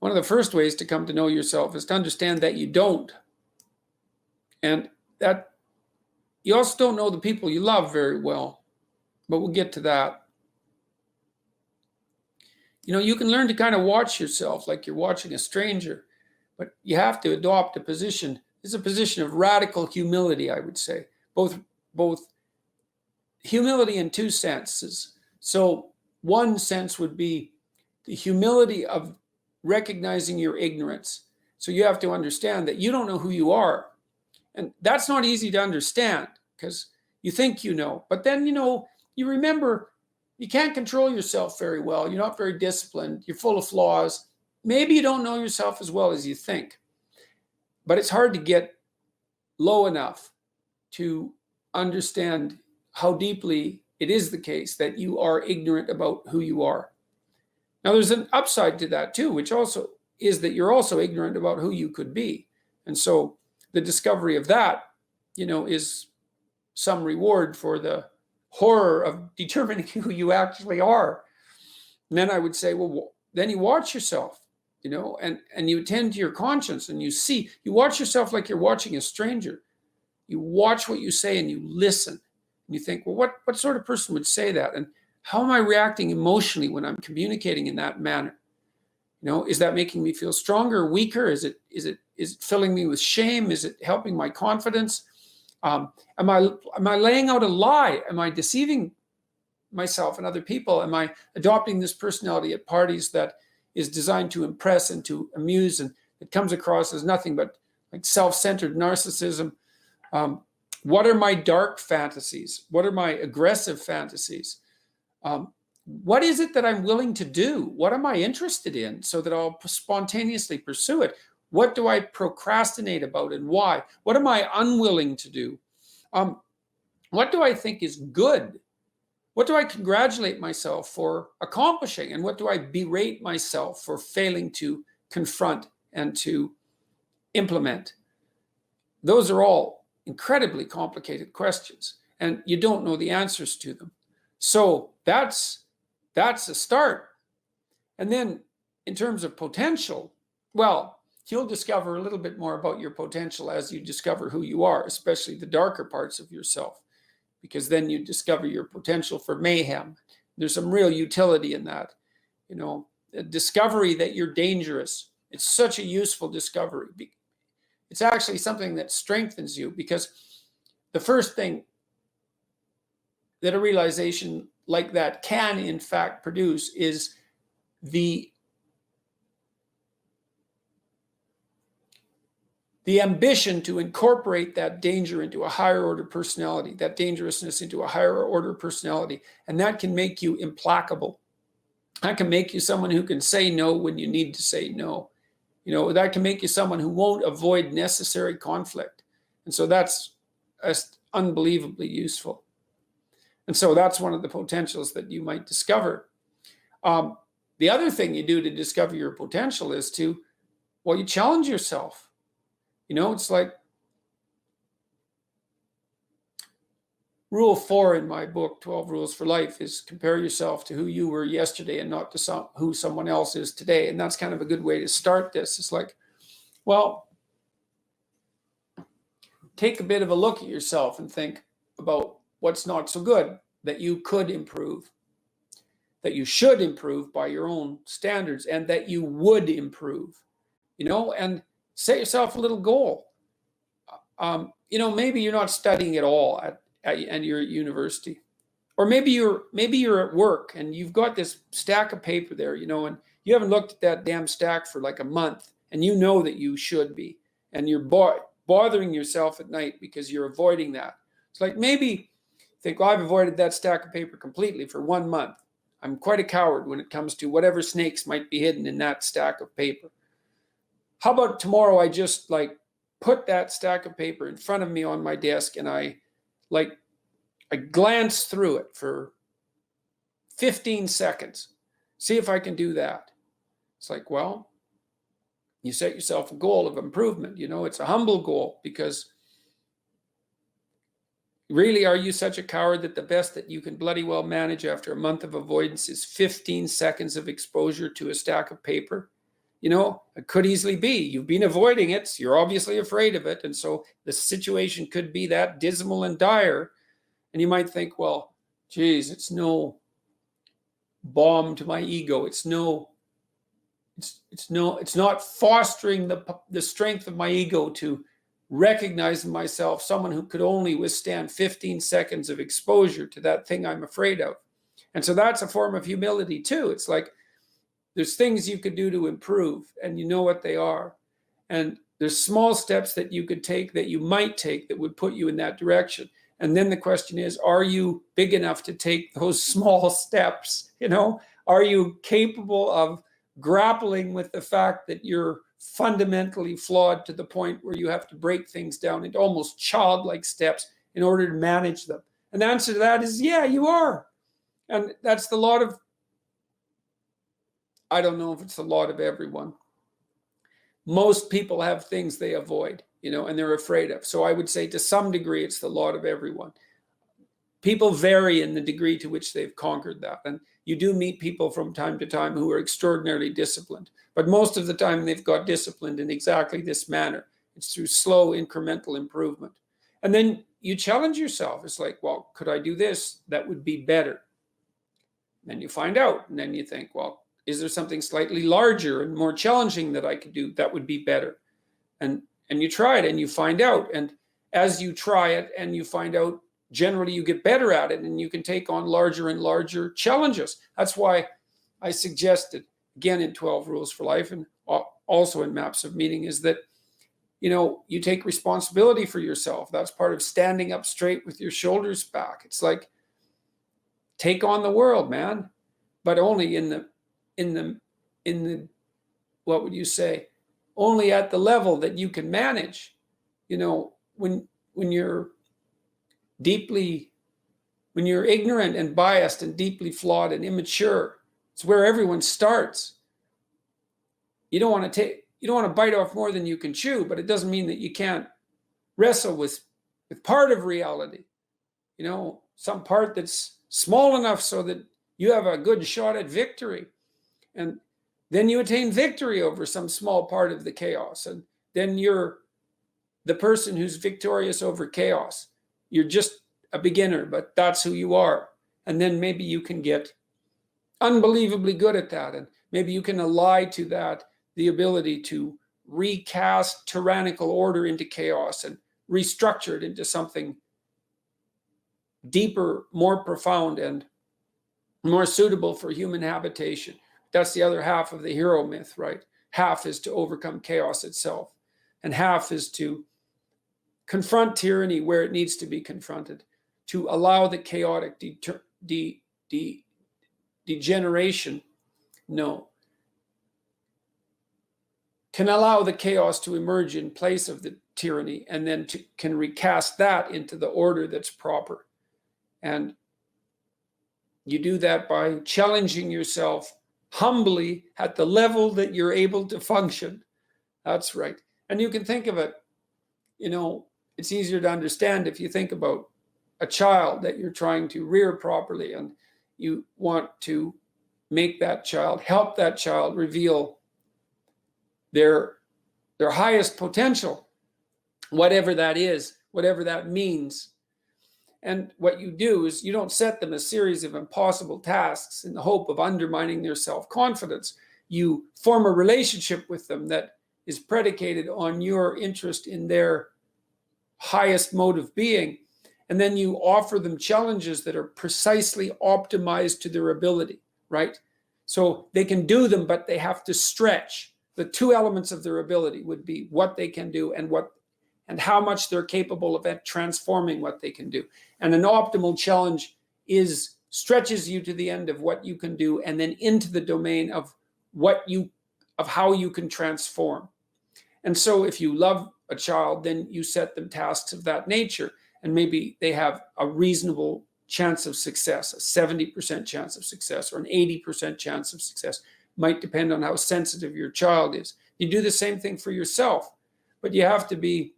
one of the first ways to come to know yourself is to understand that you don't. And that you also don't know the people you love very well, but we'll get to that. You can learn to kind of watch yourself like you're watching a stranger, but you have to adopt a position. It's a position of radical humility, I would say. Both humility in two senses. So one sense would be the humility of recognizing your ignorance. So you have to understand that you don't know who you are. And that's not easy to understand because you think you know. But then, you remember you can't control yourself very well. You're not very disciplined. You're full of flaws. Maybe you don't know yourself as well as you think. But it's hard to get low enough to understand how deeply it is the case that you are ignorant about who you are. Now, there's an upside to that too, which also is that you're also ignorant about who you could be. And so the discovery of that, is some reward for the horror of determining who you actually are. And then I would say, well, then you watch yourself, and you attend to your conscience and you watch yourself like you're watching a stranger. You watch what you say and you listen. And you think, well, what sort of person would say that? And how am I reacting emotionally when I'm communicating in that manner? Is that making me feel stronger or weaker? Is it filling me with shame? Is it helping my confidence? Am I laying out a lie? Am I deceiving myself and other people? Am I adopting this personality at parties that is designed to impress and to amuse, and it comes across as nothing but like self-centered narcissism? What are my dark fantasies? What are my aggressive fantasies? What is it that I'm willing to do? What am I interested in so that I'll spontaneously pursue it? What do I procrastinate about and why? What am I unwilling to do? What do I think is good? What do I congratulate myself for accomplishing? And what do I berate myself for failing to confront and to implement? Those are all incredibly complicated questions, and you don't know the answers to them. So that's a start. And then in terms of potential, well, you'll discover a little bit more about your potential as you discover who you are, especially the darker parts of yourself, because then you discover your potential for mayhem. There's some real utility in that. A discovery that you're dangerous. It's such a useful discovery. It's actually something that strengthens you, because the first thing that a realization like that can in fact produce is the ambition to incorporate that danger into a higher order personality, that dangerousness into a higher order personality. And that can make you implacable. That can make you someone who can say no when you need to say no. That can make you someone who won't avoid necessary conflict. And so that's unbelievably useful. And so that's one of the potentials that you might discover. The other thing you do to discover your potential is you challenge yourself. It's like rule 4 in my book, 12 Rules for Life, is compare yourself to who you were yesterday and not to who someone else is today. And that's kind of a good way to start this. It's like, well, take a bit of a look at yourself and think about what's not so good that you could improve, that you should improve by your own standards, and that you would improve, and set yourself a little goal. Maybe you're not studying at all and you're at university, or maybe you're at work and you've got this stack of paper there, and you haven't looked at that damn stack for like a month, and you know that you should be, and you're bothering yourself at night because you're avoiding that. It's like, maybe think, well, I've avoided that stack of paper completely for 1 month. I'm quite a coward when it comes to whatever snakes might be hidden in that stack of paper. How about tomorrow I just put that stack of paper in front of me on my desk, and I glance through it for 15 seconds. See if I can do that. It's like, well, you set yourself a goal of improvement. It's a humble goal, because really, are you such a coward that the best that you can bloody well manage after a month of avoidance is 15 seconds of exposure to a stack of paper? It could easily be you've been avoiding it. So you're obviously afraid of it. And so the situation could be that dismal and dire. And you might think, well, geez, it's no balm to my ego. It's not fostering the strength of my ego to recognize in myself someone who could only withstand 15 seconds of exposure to that thing I'm afraid of. And so that's a form of humility too. It's like there's things you could do to improve, and you know what they are. And there's small steps that you could take, that you might take, that would put you in that direction. And then the question is, are you big enough to take those small steps? Are you capable of grappling with the fact that you're fundamentally flawed to the point where you have to break things down into almost childlike steps in order to manage them? And the answer to that is, yeah, you are. And that's the lot of, I don't know if it's the lot of everyone. Most people have things they avoid, and they're afraid of. So I would say to some degree, it's the lot of everyone. People vary in the degree to which they've conquered that. And you do meet people from time to time who are extraordinarily disciplined. But most of the time, they've got disciplined in exactly this manner. It's through slow incremental improvement. And then you challenge yourself. It's like, well, could I do this? That would be better. And then you find out. And then you think, well, is there something slightly larger and more challenging that I could do that would be better? And you try it and you find out. And as you try it and you find out, generally you get better at it and you can take on larger and larger challenges. That's why I suggested, again, in 12 Rules for Life and also in Maps of Meaning, is that, you take responsibility for yourself. That's part of standing up straight with your shoulders back. It's like, take on the world, man, but only in the what would you say? Only at the level that you can manage. When you're ignorant and biased and deeply flawed and immature, it's where everyone starts. You don't want to bite off more than you can chew, but it doesn't mean that you can't wrestle with part of reality. Some part that's small enough so that you have a good shot at victory. And then you attain victory over some small part of the chaos. And then you're the person who's victorious over chaos. You're just a beginner, but that's who you are. And then maybe you can get unbelievably good at that. And maybe you can ally to that the ability to recast tyrannical order into chaos and restructure it into something deeper, more profound, and more suitable for human habitation. That's the other half of the hero myth, right? Half is to overcome chaos itself, and half is to confront tyranny where it needs to be confronted, to allow the chaotic degeneration, can allow the chaos to emerge in place of the tyranny, and then can recast that into the order that's proper. And you do that by challenging yourself humbly at the level that you're able to function. That's right. And you can think of it, it's easier to understand if you think about a child that you're trying to rear properly, and you want to make that child, help that child reveal their highest potential, whatever that is, whatever that means. And what you do is you don't set them a series of impossible tasks in the hope of undermining their self-confidence. You form a relationship with them that is predicated on your interest in their highest mode of being. And then you offer them challenges that are precisely optimized to their ability, right? So they can do them, but they have to stretch. The two elements of their ability would be what they can do and how much they're capable of transforming what they can do. And an optimal challenge stretches you to the end of what you can do, and then into the domain of how you can transform. And so if you love a child, then you set them tasks of that nature, and maybe they have a reasonable chance of success, a 70% chance of success, or an 80% chance of success. Might depend on how sensitive your child is. You do the same thing for yourself, but you have to be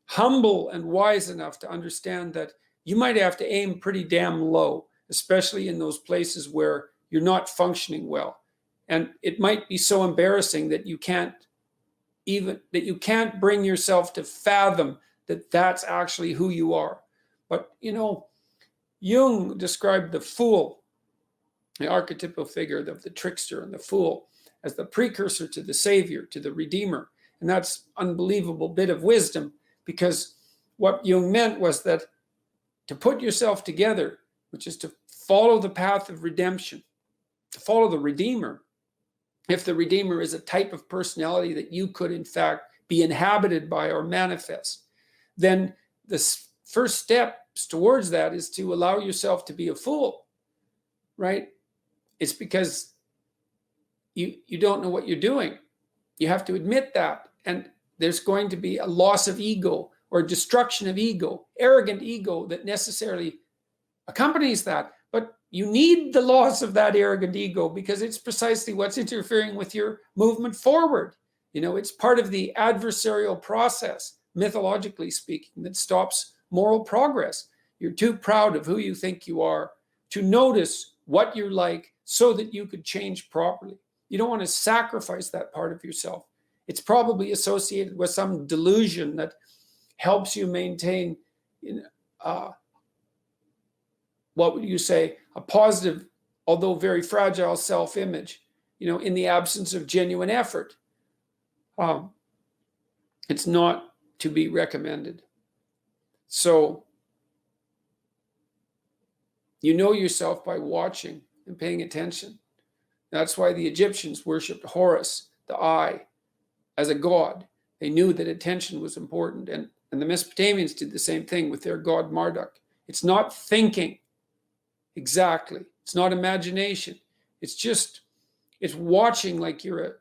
humble and wise enough to understand that you might have to aim pretty damn low, especially in those places where you're not functioning well. And it might be so embarrassing that you can't bring yourself to fathom that that's actually who you are. But, Jung described the fool, the archetypal figure of the trickster and the fool, as the precursor to the savior, to the redeemer. And that's an unbelievable bit of wisdom, because what Jung meant was that to put yourself together, which is to follow the path of redemption, to follow the redeemer, if the redeemer is a type of personality that you could in fact be inhabited by or manifest, then the first steps towards that is to allow yourself to be a fool, right? It's because you don't know what you're doing. You have to admit that. And there's going to be a loss of ego or destruction of ego, arrogant ego that necessarily accompanies that. But you need the loss of that arrogant ego, because it's precisely what's interfering with your movement forward. It's part of the adversarial process, mythologically speaking, that stops moral progress. You're too proud of who you think you are to notice what you're like so that you could change properly. You don't want to sacrifice that part of yourself. It's probably associated with some delusion that helps you maintain, what would you say, a positive, although very fragile self-image, in the absence of genuine effort. It's not to be recommended. So, you know yourself by watching and paying attention. That's why the Egyptians worshipped Horus, the eye, as a god. They knew that attention was important. And the Mesopotamians did the same thing with their god Marduk. It's not thinking exactly. It's not imagination. It's watching like you're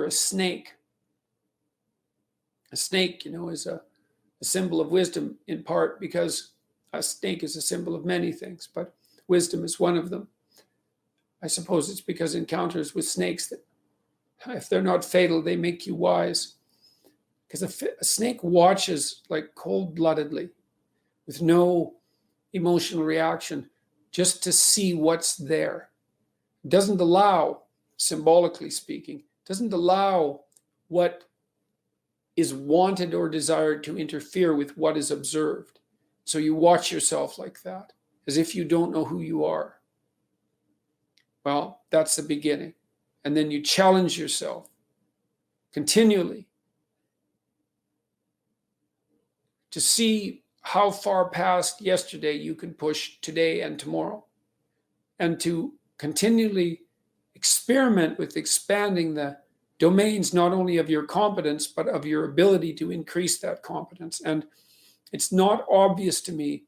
a snake. A snake, is a symbol of wisdom, in part because a snake is a symbol of many things, but wisdom is one of them. I suppose it's because encounters with snakes, that if they're not fatal, they make you wise. Because a snake watches like cold-bloodedly, with no emotional reaction, just to see what's there. It doesn't allow, symbolically speaking, doesn't allow what is wanted or desired to interfere with what is observed. So you watch yourself like that, as if you don't know who you are. Well, that's the beginning. And then you challenge yourself continually to see how far past yesterday you can push today and tomorrow, and to continually experiment with expanding the domains not only of your competence, but of your ability to increase that competence. And it's not obvious to me.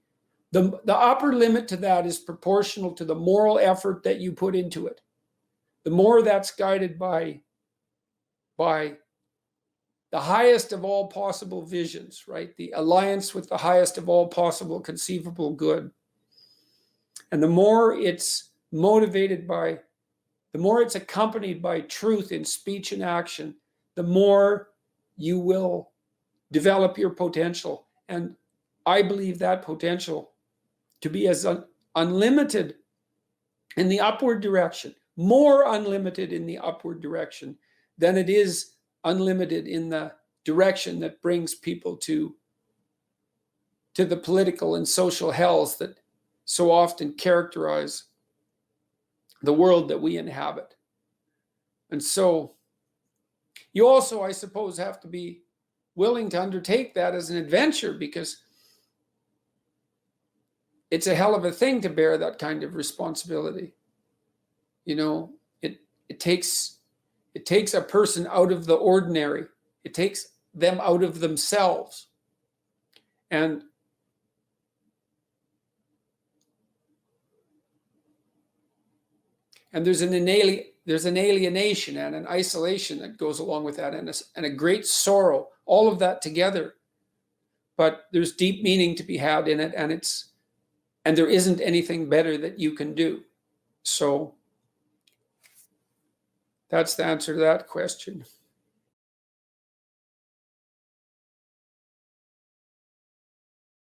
The upper limit to that is proportional to the moral effort that you put into it. The more that's guided by the highest of all possible visions, right? The alliance with the highest of all possible conceivable good. And the more it's motivated by, the more it's accompanied by truth in speech and action, the more you will develop your potential. And I believe that potential to be as unlimited in the upward direction, more unlimited in the upward direction than it is unlimited in the direction that brings people to the political and social hells that so often characterize the world that we inhabit. And so you also, I suppose, have to be willing to undertake that as an adventure, because it's a hell of a thing to bear that kind of responsibility. It takes a person out of the ordinary. It takes them out of themselves. And there's an alienation and an isolation that goes along with that, and a great sorrow, all of that together. But there's deep meaning to be had in it, and there isn't anything better that you can do. So that's the answer to that question.